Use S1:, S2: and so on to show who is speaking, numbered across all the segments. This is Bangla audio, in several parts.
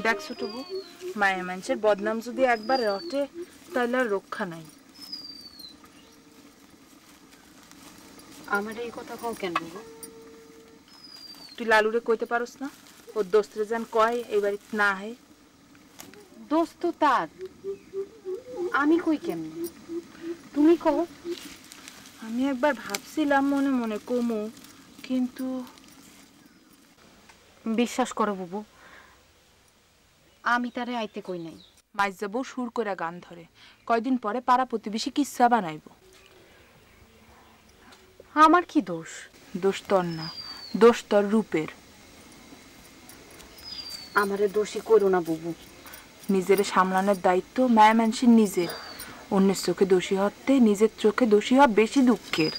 S1: দেখ ছোটবু, মায়া মানুষের বদনাম যদি একবার রটে তাহলে আর রক্ষা নাই।
S2: আমার এই কথা কও কেন বাবু?
S1: তুই লালুরে কইতে পারস না ওর দোস্তরে যেন কয় এই বাড়িতে না আহে?
S2: দোস্ত তার, আমি কই কেমনে? তুমি কও।
S1: আমি একবার ভাবছিলাম মনে মনে কমু, কিন্তু
S2: বিশ্বাস করো বাবু, আমি তারে আইতে কই নাই।
S1: মাইজ যাবো সুর করে গান ধরে, কয়দিন পরে পাড়া প্রতিবেশী কিচ্ছা বানাইব।
S2: আমার কি দোষ?
S1: দোষ তোর না, দোষ তোর রূপের।
S2: আমারে দোষী করো না বাবু।
S1: নিজের সামলানোর দায়িত্ব মায়া মানুষের নিজের। অন্যের চোখে দোষী হতে নিজের চোখে দোষী হওয়া বেশি দুঃখের।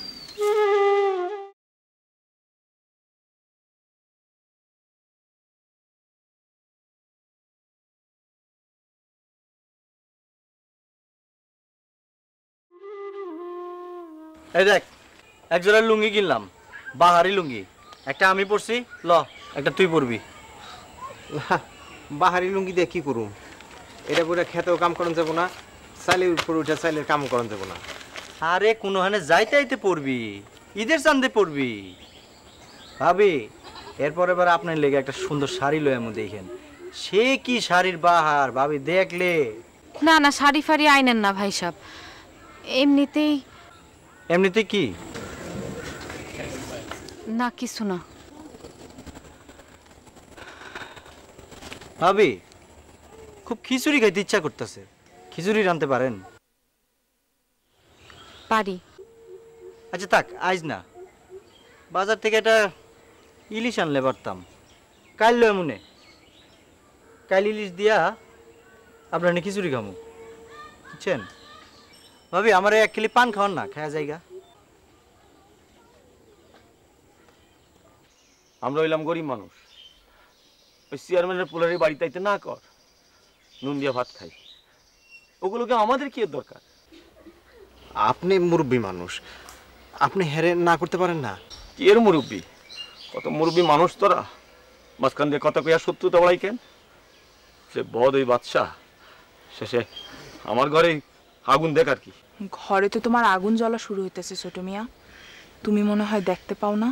S3: এই দেখ, এক জোড়া লুঙ্গি কিনলাম, বাহারি লুঙ্গি। একটা আমি পরছি, ল একটা তুই পরবি।
S4: বাহারি লুঙ্গি দিয়ে কি করুম? এটা পুরো খেতেও কাম করান যাবো না, চাইলের উপর উঠে চাইলের কাম করান যাবো না।
S3: আরে কোনোখানে যাইতে আইতে পরবি, ঈদের চান্দে পরবি। ভাবি এরপর এবার আপনার লেগে একটা সুন্দর শাড়ি লয় আমি দেখেন, সে কি শাড়ির বাহার ভাবি দেখলে।
S2: না না, শাড়ি ফাড়ি আইনেন না ভাই সাহেব, এমনিতেই।
S3: এমনিতে কি?
S2: না কিছু না।
S3: ভাবি খুব খিচুড়ি খাইতে ইচ্ছা করতেছে, খিচুড়ি রাঁধতে পারেন?
S2: পারি।
S3: আচ্ছা থাক, আজ না, বাজার থেকে একটা ইলিশ আনলে পারতাম। কাল লয় মনে, কাল ইলিশ দিয়া আপনার খিচুড়ি খামু, বুঝছেন? ভাবি আমার এক কিলি পান খাওয়ান না, খাওয়া জায়গা।
S5: আমরা হইলাম গরিব মানুষ, ওই চেয়ারম্যানের পোলারের বাড়িতে আইতে না কর, নুন দিয়া ভাত খাই, ওগুলোকে আমাদের কি দরকার?
S4: আপনি মুরব্বী মানুষ, আপনি হেরে না করতে পারেন না?
S5: কি এর মুরব্বী? কত মুরব্বী মানুষ তোরা, মাঝখান দিয়ে কথা কইয়া শত্রুতা বাড়াই কেন? সে বদ ওই বাদশাহ শেষে আমার ঘরে আগুন দেখার কি?
S1: ঘরে তো তোমার আগুন জ্বলা শুরু হইতেছে ছোট মিয়া, তুমি মনে হয় দেখতে পাও না?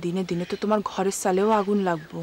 S1: দিনে দিনে তো তোমার ঘরের চালেও আগুন লাগবো।